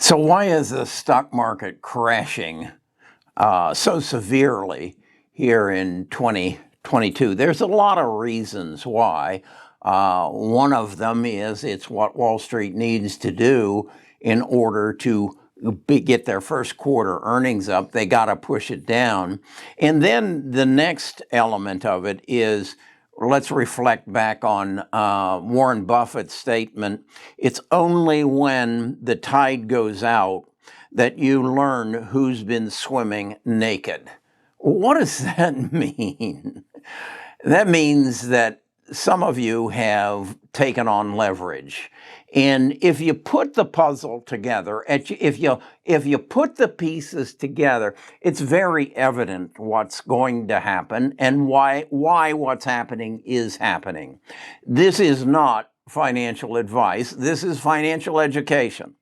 So why is the stock market crashing so severely here in 2022? There's a lot of reasons why. One of them is it's what Wall Street needs to do in order to get their first quarter earnings up. They got to push it down. And then the next element of it is, let's reflect back on Warren Buffett's statement. It's only when the tide goes out that you learn who's been swimming naked. What does that mean? That means that some of you have taken on leverage. And if you put the puzzle together, if you put the pieces together, it's very evident what's going to happen and why what's happening is happening. This is not financial advice. This is financial education.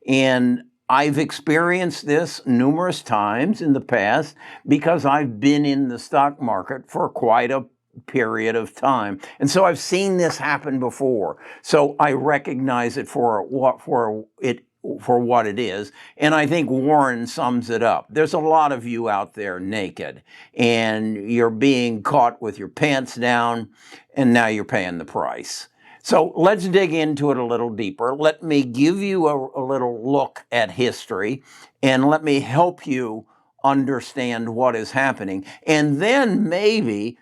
And I've experienced this numerous times in the past because I've been in the stock market for quite a period of time. And so I've seen this happen before. So I recognize it for what it is. And I think Warren sums it up. There's a lot of you out there naked and you're being caught with your pants down and now you're paying the price. So let's dig into it a little deeper. Let me give you a little look at history and let me help you understand what is happening. And then maybe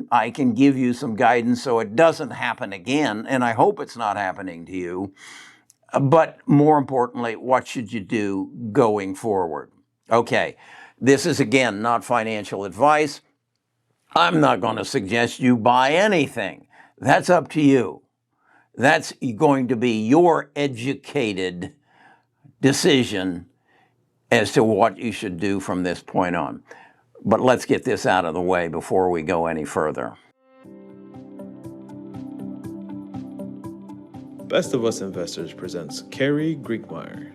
I can give you some guidance so it doesn't happen again. And I hope it's not happening to you. But more importantly, what should you do going forward? Okay, this is again not financial advice. I'm not going to suggest you buy anything. That's up to you. That's going to be your educated decision as to what you should do from this point on. But let's get this out of the way before we go any further. Best of Us Investors presents Carrie Griegmeyer.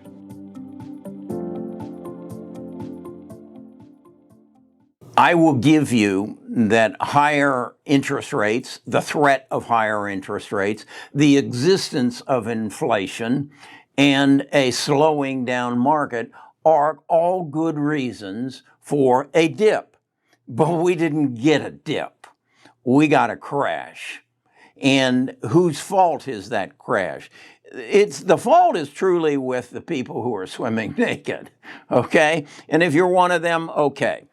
I will give you that higher interest rates, the threat of higher interest rates, the existence of inflation, and a slowing down market are all good reasons for a dip. But we didn't get a dip. We got a crash. And whose fault is that crash? The fault is truly with the people who are swimming naked, okay? And if you're one of them, okay.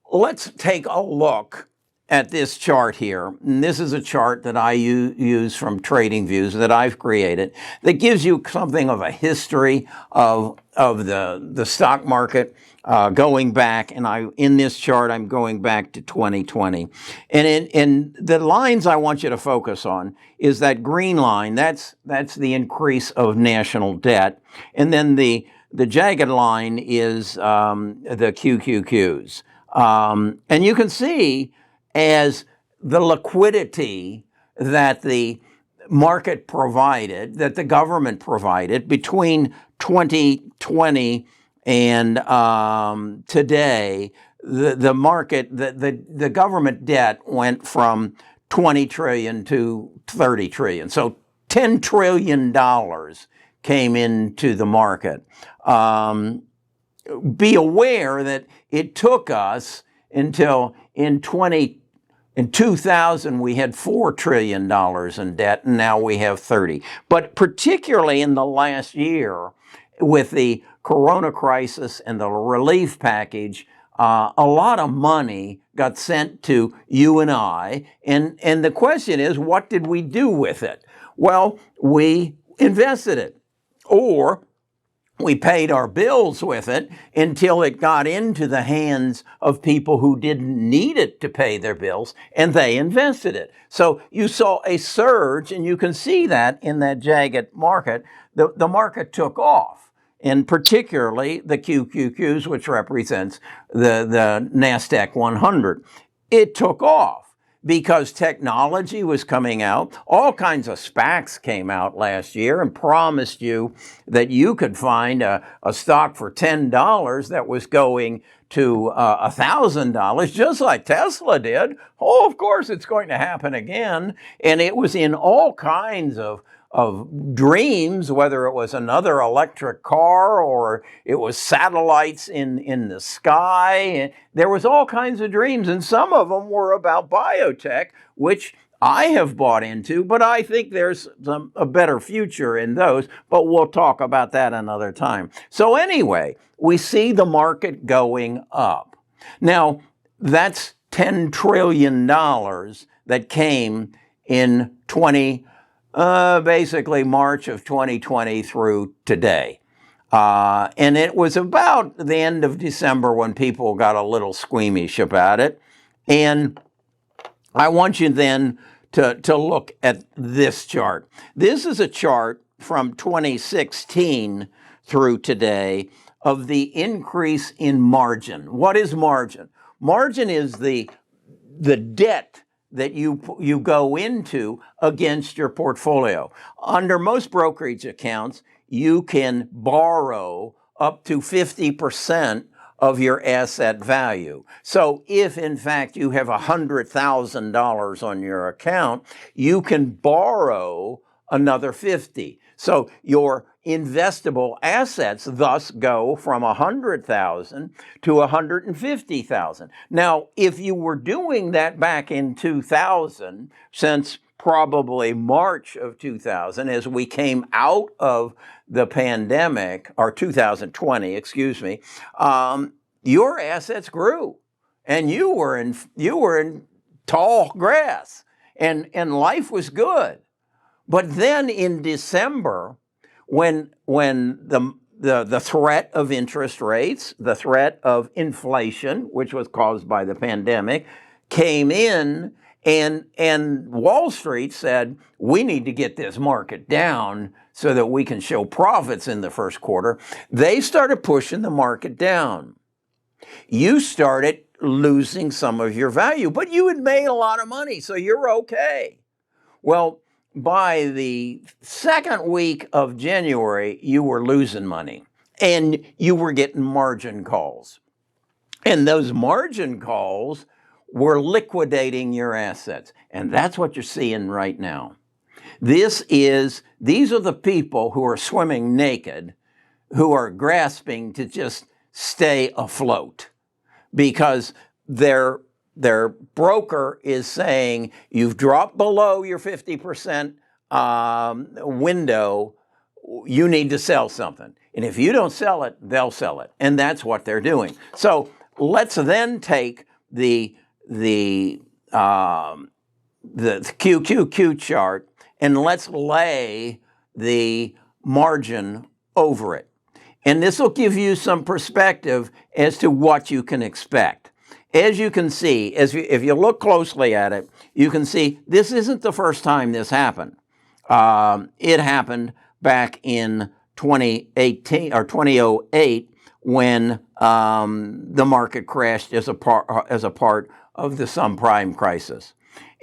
Let's take a look at this chart here. And this is a chart that I use from TradingViews that I've created that gives you something of a history of the stock market going back. And in this chart, I'm going back to 2020. And in the lines I want you to focus on is that green line. That's the increase of national debt. And then the jagged line is the QQQs. And you can see as the liquidity that the market provided, that the government provided between 2020 and today, the market, the government debt went from 20 trillion to 30 trillion. So $10 trillion came into the market. Be aware that it took us until in 2000 we had $4 trillion in debt, and now we have 30. But particularly in the last year, with the corona crisis and the relief package, a lot of money got sent to you and I. And the question is, what did we do with it? Well, we invested it, or we paid our bills with it until it got into the hands of people who didn't need it to pay their bills, and they invested it. So you saw a surge, and you can see that in that jagged market. The market took off, and particularly the QQQs, which represents the NASDAQ 100. It took off because technology was coming out. All kinds of SPACs came out last year and promised you that you could find a stock for $10 that was going to $1,000, just like Tesla did. Oh, of course it's going to happen again. And it was in all kinds of of dreams, whether it was another electric car or it was satellites in the sky. There was all kinds of dreams, and some of them were about biotech, which I have bought into, but I think there's a better future in those, but we'll talk about that another time. So anyway, we see the market going up. Now, that's $10 trillion that came in basically March of 2020 through today. And it was about the end of December when people got a little squeamish about it. And I want you then to look at this chart. This is a chart from 2016 through today of the increase in margin. What is margin? Margin is the debt that you go into against your portfolio. Under most brokerage accounts, you can borrow up to 50% of your asset value. So if in fact you have $100,000 on your account, you can borrow another 50. So your investable assets thus go from 100,000 to 150,000. Now, if you were doing that back in 2000, since probably March of 2000, as we came out of the pandemic, or 2020, excuse me, your assets grew, and you were in tall grass, and life was good. But then in December, when the threat of interest rates, the threat of inflation, which was caused by the pandemic, came in, and Wall Street said, we need to get this market down so that we can show profits in the first quarter, they started pushing the market down. You started losing some of your value, but you had made a lot of money, so you're okay. Well, by the second week of January, you were losing money, and you were getting margin calls. And those margin calls were liquidating your assets. And that's what you're seeing right now. These are the people who are swimming naked, who are grasping to just stay afloat, because their broker is saying, you've dropped below your 50% window, you need to sell something. And if you don't sell it, they'll sell it. And that's what they're doing. So let's then take the QQQ chart, and let's lay the margin over it. And this will give you some perspective as to what you can expect. As you can see, if you look closely at it, you can see this isn't the first time this happened. It happened back in 2018 or 2008 when the market crashed as a part of the subprime crisis.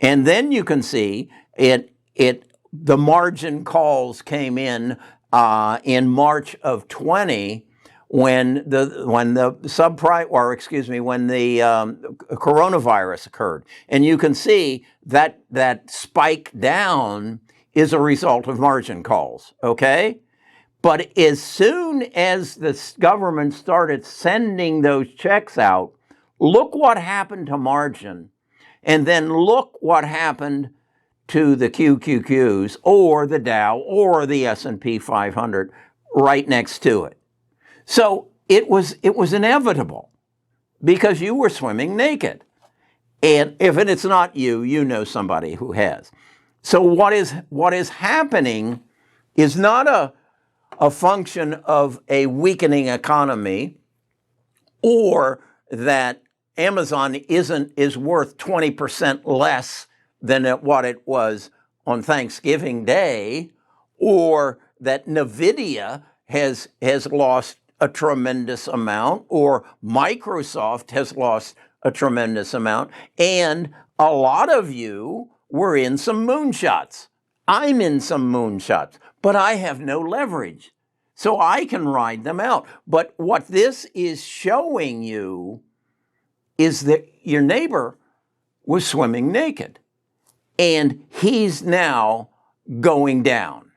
And then you can see the margin calls came in March of 20 when the subprime, or excuse me, when the coronavirus occurred. And you can see that spike down is a result of margin calls, okay? But as soon as the government started sending those checks out, look what happened to margin, and then look what happened to the QQQs or the Dow or the S&P 500 right next to it. So it was inevitable, because you were swimming naked. And if it's not you, you know somebody who has. So what is happening is not a function of a weakening economy, or that Amazon is worth 20% less than what it was on Thanksgiving Day, or that Nvidia has lost a tremendous amount, or Microsoft has lost a tremendous amount, and a lot of you were in some moonshots. I'm in some moonshots, but I have no leverage, so I can ride them out. But what this is showing you is that your neighbor was swimming naked, and he's now going down.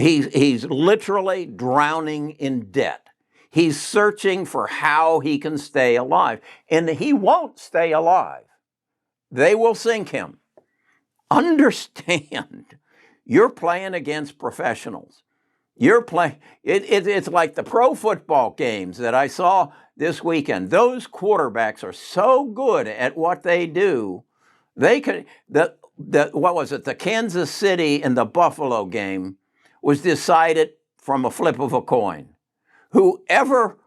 He's literally drowning in debt. He's searching for how he can stay alive. And he won't stay alive. They will sink him. Understand, you're playing against professionals. You're playing, it's like the pro football games that I saw this weekend. Those quarterbacks are so good at what they do. They could, what was it? The Kansas City and the Buffalo game was decided from a flip of a coin. Whoever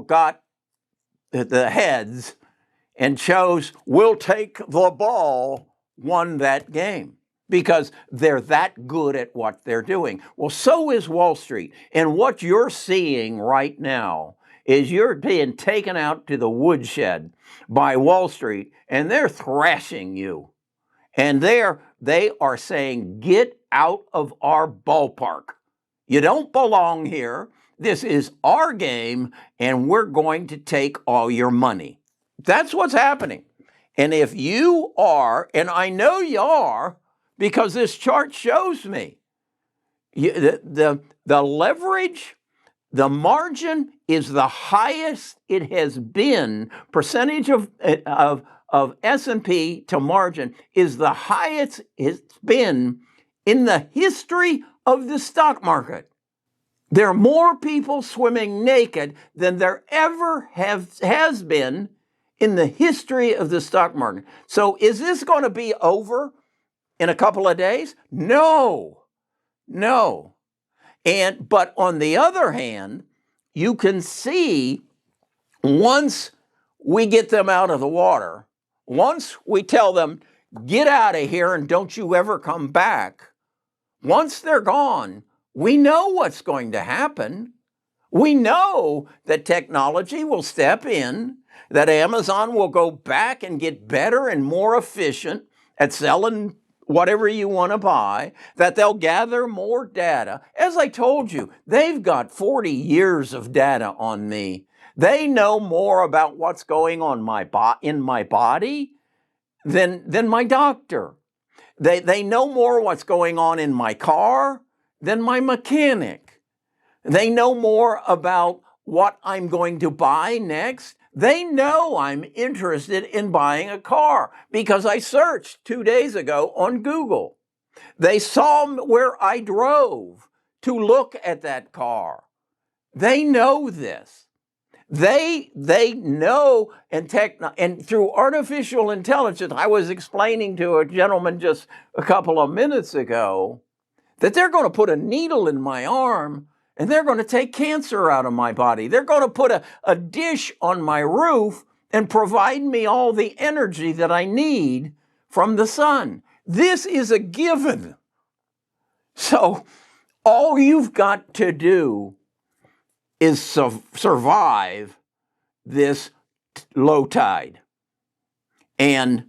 got the heads and chose, we'll take the ball, won that game because they're that good at what they're doing. Well, so is Wall Street. And what you're seeing right now is you're being taken out to the woodshed by Wall Street, and they're thrashing you. And they are saying, get out of our ballpark. You don't belong here. This is our game, and we're going to take all your money. That's what's happening. And if you are, and I know you are, because this chart shows me, the leverage, the margin is the highest it has been. Percentage of S&P to margin is the highest it's been in the history of the stock market. There are more people swimming naked than there ever has been in the history of the stock market. So is this going to be over in a couple of days? No. But on the other hand, you can see once we get them out of the water, once we tell them, get out of here and don't you ever come back, once they're gone, we know what's going to happen. We know that technology will step in, that Amazon will go back and get better and more efficient at selling whatever you want to buy, that they'll gather more data. As I told you, they've got 40 years of data on me. They know more about what's going on in my body than my doctor. They know more what's going on in my car than my mechanic. They know more about what I'm going to buy next. They know I'm interested in buying a car because I searched 2 days ago on Google. They saw where I drove to look at that car. They know this. They know, and through artificial intelligence, I was explaining to a gentleman just a couple of minutes ago that they're going to put a needle in my arm and they're going to take cancer out of my body. They're going to put a dish on my roof and provide me all the energy that I need from the sun. This is a given. So all you've got to do is survive this low tide. And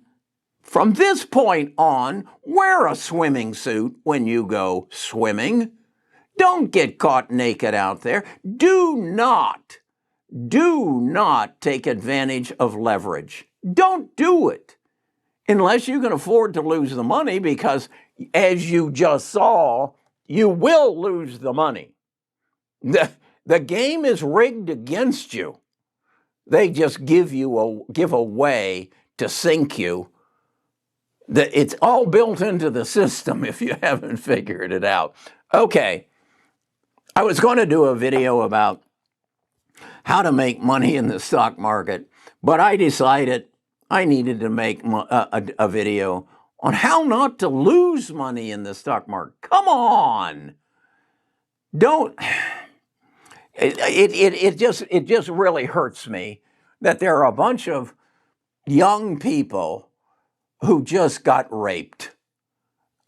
from this point on, wear a swimming suit when you go swimming. Don't get caught naked out there. Do not take advantage of leverage. Don't do it unless you can afford to lose the money, because as you just saw, you will lose the money. The game is rigged against you. They just give a way to sink you. It's all built into the system if you haven't figured it out. Okay, I was going to do a video about how to make money in the stock market, but I decided I needed to make a video on how not to lose money in the stock market. Come on. Don't. It just really hurts me that there are a bunch of young people who just got raped,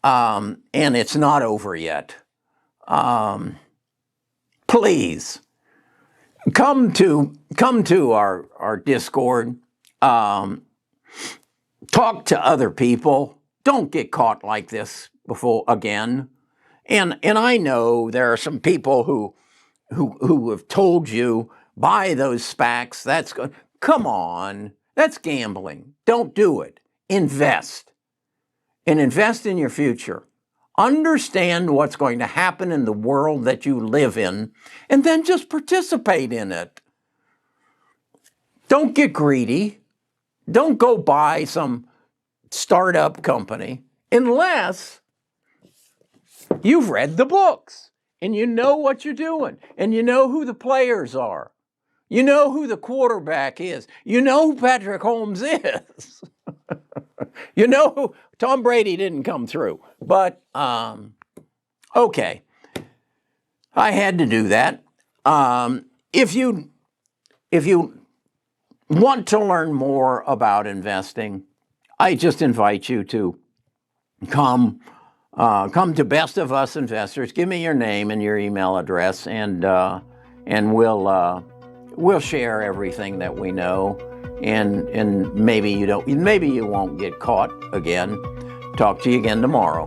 and it's not over yet. Please come to our Discord. Talk to other people. Don't get caught like this before again. And I know there are some people who have told you, buy those SPACs. That's good. Come on, that's gambling. Don't do it. Invest. And invest in your future. Understand what's going to happen in the world that you live in, and then just participate in it. Don't get greedy. Don't go buy some startup company unless you've read the books and you know what you're doing and you know who the players are. You know who the quarterback is. You know who Patrick Holmes is. You know who Tom Brady didn't come through. But, okay. I had to do that. If you want to learn more about investing, I just invite you to come to Best of Us Investors. Give me your name and your email address, and we'll share everything that we know. And maybe you won't get caught again. Talk to you again tomorrow.